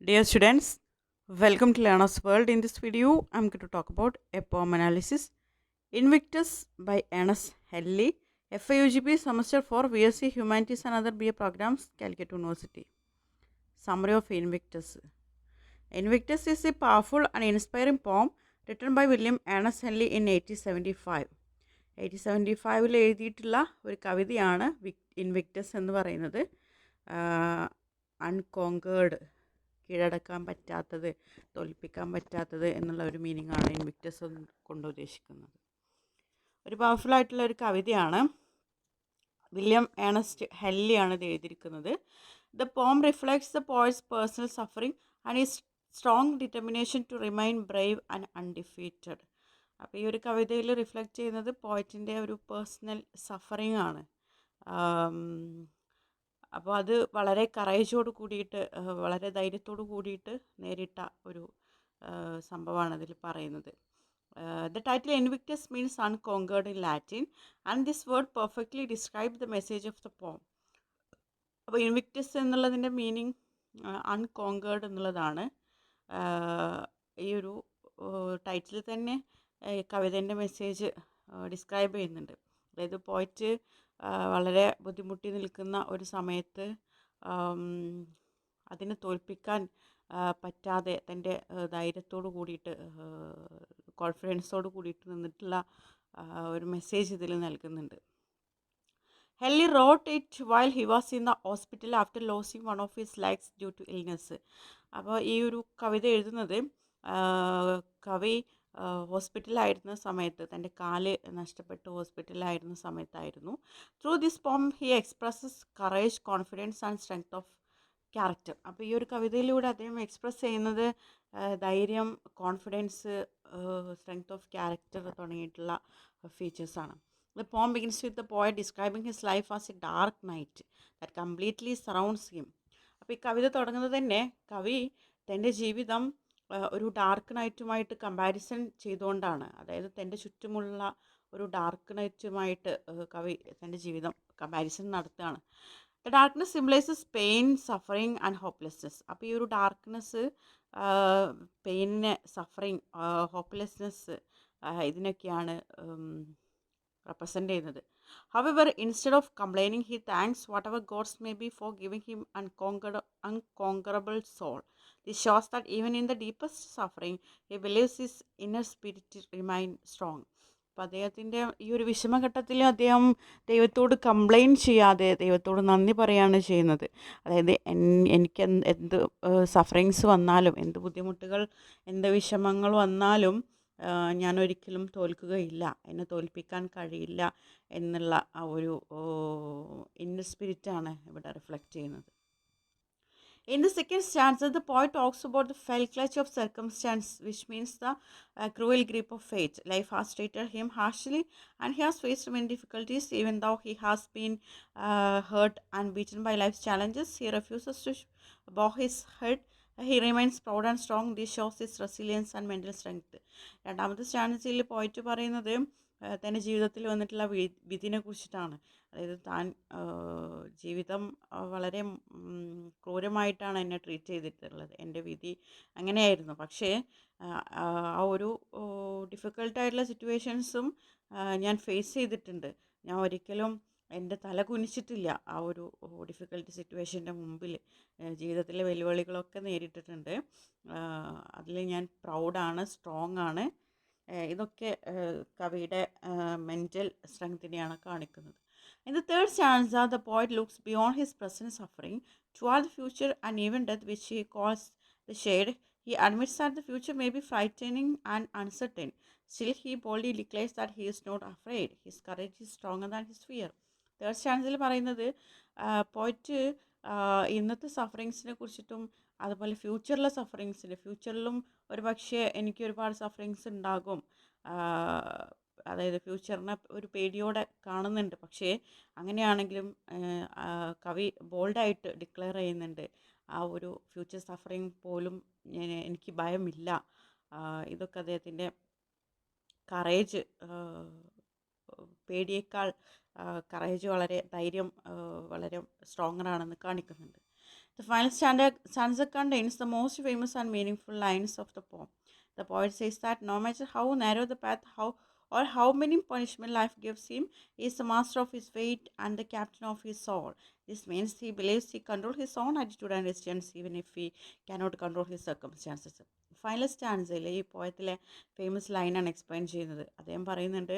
Dear students, welcome to Learner's World. In this video, I'm going to talk about a poem analysis, Invictus by Ernest Henley, FIUGP Semester 4 VSc Humanities and Other BA Programs, Calicut University. Summary of Invictus. Invictus is a powerful and inspiring poem written by William Ernest Henley in 1875. 1875 എഴുതിയിട്ടുള്ള ഒരു കവിതയാണ് Invictus എന്ന് പറയുന്നത്. അൺകോങ്കേർഡ്, കീഴടക്കാൻ പറ്റാത്തത്, തോൽപ്പിക്കാൻ പറ്റാത്തത് എന്നുള്ള ഒരു മീനിങ് ആണ് ഇൻവിക്ടസ് കൊണ്ട് ഉദ്ദേശിക്കുന്നത്. ഒരു പവർഫുൾ ആയിട്ടുള്ള ഒരു കവിതയാണ്. വില്യം ഏണസ്റ്റ് ഹെല്ലിയാണ് ഇത് എഴുതിയിരിക്കുന്നത്. The poem reflects the poet's personal suffering and his strong determination to remain brave and undefeated. അപ്പോൾ ഈ ഒരു കവിതയിൽ റിഫ്ലക്റ്റ് ചെയ്യുന്നത് പോയറ്റിൻ്റെ ഒരു പേഴ്സണൽ സഫറിങ് ആണ്. അപ്പോൾ അത് വളരെ കറേജോട് കൂടിയിട്ട്, വളരെ ധൈര്യത്തോട് കൂടിയിട്ട് നേരിട്ട ഒരു സംഭവമാണ് അതിൽ പറയുന്നത്. The title Invictus means unconquered in Latin, and this word perfectly describes the message of the poem. അപ്പോൾ ഇൻവിക്ടസ് എന്നുള്ളതിൻ്റെ മീനിങ് അൺകോങ്കേർഡ് എന്നുള്ളതാണ്. ഈ ഒരു ടൈറ്റിൽ തന്നെ കവിതേൻ്റെ മെസ്സേജ് ഡിസ്ക്രൈബ് ചെയ്യുന്നുണ്ട്. അതായത് പോയിറ്റ് വളരെ ബുദ്ധിമുട്ടി നിൽക്കുന്ന ഒരു സമയത്ത് അതിനെ തോൽപ്പിക്കാൻ പറ്റാതെ തൻ്റെ ധൈര്യത്തോട് കൂടിയിട്ട്, കോൺഫിഡൻസോട് കൂടിയിട്ട് നിന്നിട്ടുള്ള ഒരു മെസ്സേജ് ഇതിൽ നൽകുന്നുണ്ട്. Helly wrote it while he was in the hospital after losing one of his legs due to illness. അപ്പോൾ ഈ ഒരു കവിത എഴുതുന്നത് കവി ഹോസ്പിറ്റലായിരുന്ന സമയത്ത്, തൻ്റെ കാല് നഷ്ടപ്പെട്ട് ഹോസ്പിറ്റലായിരുന്ന സമയത്തായിരുന്നു. Through this poem he expresses courage, confidence and strength of character. അപ്പോൾ ഈ ഒരു കവിതയിലൂടെ അദ്ദേഹം എക്സ്പ്രസ് ചെയ്യുന്നത് ധൈര്യം, കോൺഫിഡൻസ്, സ്ട്രെങ്ത് ഓഫ് ക്യാരക്ടർ തുടങ്ങിയിട്ടുള്ള ഫീച്ചേഴ്സാണ്. The poem begins with the poet describing his life as a dark night that completely surrounds him. അപ്പോൾ ഈ കവിത തുടങ്ങുന്നത് തന്നെ കവി തൻ്റെ ജീവിതം ഒരു ഡാർക്ക് നൈറ്റുമായിട്ട് കമ്പാരിസൺ ചെയ്തുകൊണ്ടാണ്. അതായത് തൻ്റെ ചുറ്റുമുള്ള ഒരു ഡാർക്ക് നൈറ്റുമായിട്ട് കവി തൻ്റെ ജീവിതം കമ്പാരിസൺ നടത്തുകയാണ്. The darkness symbolises pain, suffering and hopelessness. അപ്പോൾ ഈ ഒരു ഡാർക്ക്നെസ് പെയിനിനെ, സഫറിങ്, ഹോപ്പ്ലെസ്നെസ് ഇതിനൊക്കെയാണ് റെപ്രസെൻ്റ് ചെയ്യുന്നത്. However, instead of complaining, he thanks whatever gods may be for giving him unconquerable soul. This shows that even in the deepest suffering, he believes his inner spirit remain strong. അപ്പോൾ അദ്ദേഹത്തിൻ്റെ ഈ ഒരു വിഷമഘട്ടത്തിൽ അദ്ദേഹം ദൈവത്തോട് complaint ചെയ്യാതെ ദൈവത്തോട് നന്ദി പറയുകയാണ് ചെയ്യുന്നത്. അതായത് എനിക്ക് എന്ത് സഫറിങ്സ് വന്നാലും, എന്ത് ബുദ്ധിമുട്ടുകൾ, എന്ത് വിഷമങ്ങൾ വന്നാലും ഞാൻ ഒരിക്കലും തോൽക്കുകയില്ല, എന്നെ തോൽപ്പിക്കാൻ കഴിയില്ല എന്നുള്ള ആ ഒരു ഇന്നർ സ്പിരിറ്റാണ് ഇവിടെ റിഫ്ലക്റ്റ് ചെയ്യുന്നത്. In the second stanza, the poet talks about the fell clutch of circumstance, which means the cruel grip of fate. Life has treated him harshly, and he has faced many difficulties. Even though he has been hurt and beaten by life's challenges, he refuses to bow his head. He remains proud and strong. This shows his resilience and mental strength. രണ്ടാമത്തെ സ്റ്റാൻസിൽ പോയിട്ട് പറയുന്നത് തൻ്റെ ജീവിതത്തിൽ വന്നിട്ടുള്ള വിധിനെ കുറിച്ചിട്ടാണ്. അതായത് താൻ ജീവിതം വളരെ ക്രൂരമായിട്ടാണ് എന്നെ ട്രീറ്റ് ചെയ്തിട്ടുള്ളത്, എൻ്റെ വിധി അങ്ങനെയായിരുന്നു. പക്ഷേ ആ ഒരു ഡിഫിക്കൽട്ടായിട്ടുള്ള സിറ്റുവേഷൻസും ഞാൻ ഫേസ് ചെയ്തിട്ടുണ്ട്. ഞാൻ ഒരിക്കലും എൻ്റെ തല കുനിച്ചിട്ടില്ല ആ ഒരു ഡിഫിക്കൽട്ട് സിറ്റുവേഷൻ്റെ മുമ്പിൽ. ജീവിതത്തിലെ വെല്ലുവിളികളൊക്കെ നേരിട്ടിട്ടുണ്ട്. അതിൽ ഞാൻ പ്രൗഡാണ്, സ്ട്രോങ് ആണ്. ഇതൊക്കെ കവിയുടെ മെൻ്റൽ സ്ട്രെങ്തിനെയാണ് കാണിക്കുന്നത്. In the third stanza, the poet looks beyond his present suffering toward the future and even death, which he calls the shade. He admits that the future may be frightening and uncertain. Still, he boldly declares that he is not afraid. His courage is stronger than his fear. Third സ്റ്റാൻസിൽ പറയുന്നത് പോയിട്ട് ഇന്നത്തെ സഫറിങ്സിനെ കുറിച്ചിട്ടും അതുപോലെ ഫ്യൂച്ചറിലെ ഫ്യൂച്ചറിലും ഒരു പക്ഷേ എനിക്ക് ഒരുപാട് സഫറിങ്സ് ഉണ്ടാകും. അതായത് ഫ്യൂച്ചറിനെ ഒരു പേടിയോടെ കാണുന്നുണ്ട്. പക്ഷേ അങ്ങനെയാണെങ്കിലും കവി ബോൾഡായിട്ട് ഡിക്ലെയർ ചെയ്യുന്നുണ്ട്, ആ ഒരു ഫ്യൂച്ചർ സഫറിങ് പോലും എനിക്ക് ഭയമില്ല. ഇതൊക്കെ അദ്ദേഹത്തിൻ്റെ കറേജ്, പേടിയേക്കാൾ കറേജ്, വളരെ ധൈര്യം വളരെ സ്ട്രോങ്ങറാണെന്ന് കാണിക്കുന്നുണ്ട്. The final stanza contains the most famous and meaningful lines of the poem. The poet says that no matter how narrow the path, or how many punishment life gives him, he is the master of his fate and the captain of his soul. This means he believes he controls his own attitude and decisions even if he cannot control his circumstances. Final സ്റ്റാൻസയിൽ ഈ പോയത്തിലെ famous ലൈനാണ് explain ചെയ്യുന്നത്. അദ്ദേഹം പറയുന്നുണ്ട്,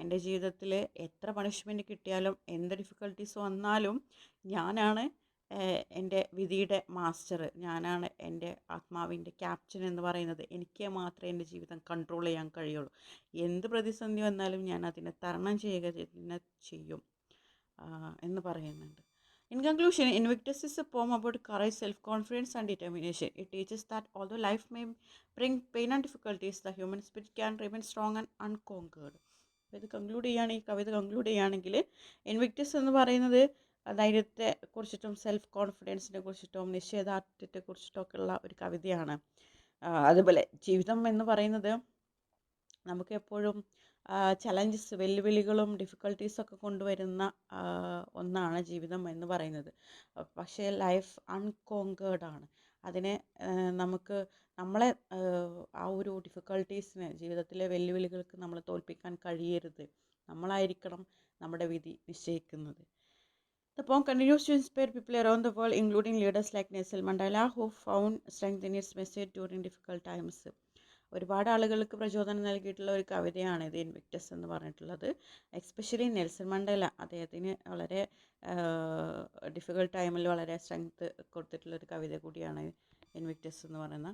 എൻ്റെ ജീവിതത്തിൽ എത്ര പണിഷ്മെൻറ്റ് കിട്ടിയാലും എന്ത് ഡിഫിക്കൽട്ടീസ് വന്നാലും ഞാനാണ് എൻ്റെ വിധിയുടെ മാസ്റ്റർ, ഞാനാണ് എൻ്റെ ആത്മാവിൻ്റെ ക്യാപ്റ്റൻ എന്ന് പറയുന്നത്. എനിക്ക് മാത്രമേ എൻ്റെ ജീവിതം കൺട്രോൾ ചെയ്യാൻ കഴിയുള്ളൂ. എന്ത് പ്രതിസന്ധി വന്നാലും ഞാൻ അതിനെ തരണം ചെയ്യുക തന്നെ ചെയ്യും എന്ന് പറയുന്നുണ്ട്. In conclusion, Invictus is a poem about courage, self-confidence and determination. It teaches that although life may bring pain and difficulties, the human spirit can remain strong and unconquered. ഇത് ഈ കവിത കൺക്ലൂഡ് ചെയ്യുകയാണെങ്കിൽ ഇൻവിക്ടസ് എന്ന് പറയുന്നത് ധൈര്യത്തെ കുറിച്ചിട്ടും self കോൺഫിഡൻസിനെ കുറിച്ചിട്ടും നിശ്ചയദാർഢ്യത്തെ കുറിച്ചിട്ടൊക്കെ ഉള്ള ഒരു കവിതയാണ്. അതുപോലെ ജീവിതം എന്ന് പറയുന്നത് നമുക്ക് എപ്പോഴും ചലഞ്ചസ്, വെല്ലുവിളികളും ഡിഫിക്കൽട്ടീസൊക്കെ കൊണ്ടുവരുന്ന ഒന്നാണ് ജീവിതം എന്ന് പറയുന്നത്. പക്ഷേ ലൈഫ് അൺകോങ്കേർഡ് ആണ്. അതിനെ നമുക്ക് നമ്മളെ ആ ഒരു ഡിഫിക്കൽട്ടീസിന്, ജീവിതത്തിലെ വെല്ലുവിളികൾക്ക് നമ്മൾ തോൽപ്പിക്കാൻ കഴിയരുത്. നമ്മളായിരിക്കണം നമ്മുടെ വിധി നിശ്ചയിക്കുന്നത്. The poem continues to inspire people around the world, including leaders like Nelson Mandela, who found strength in its message during difficult times. ഒരുപാട് ആളുകൾക്ക് പ്രചോദനം നൽകിയിട്ടുള്ള ഒരു കവിതയാണ് ഇത് ഇൻവിക്ടസ് എന്ന് പറഞ്ഞിട്ടുള്ളത്. എസ്പെഷ്യലി നെൽസൺ മണ്ടേല, അദ്ദേഹത്തിന് വളരെ ഡിഫിക്കൽട്ട് ടൈമിൽ വളരെ സ്ട്രെങ്ത് കൊടുത്തിട്ടുള്ളൊരു കവിത കൂടിയാണ് ഇൻവിക്ടസ് എന്ന് പറയുന്ന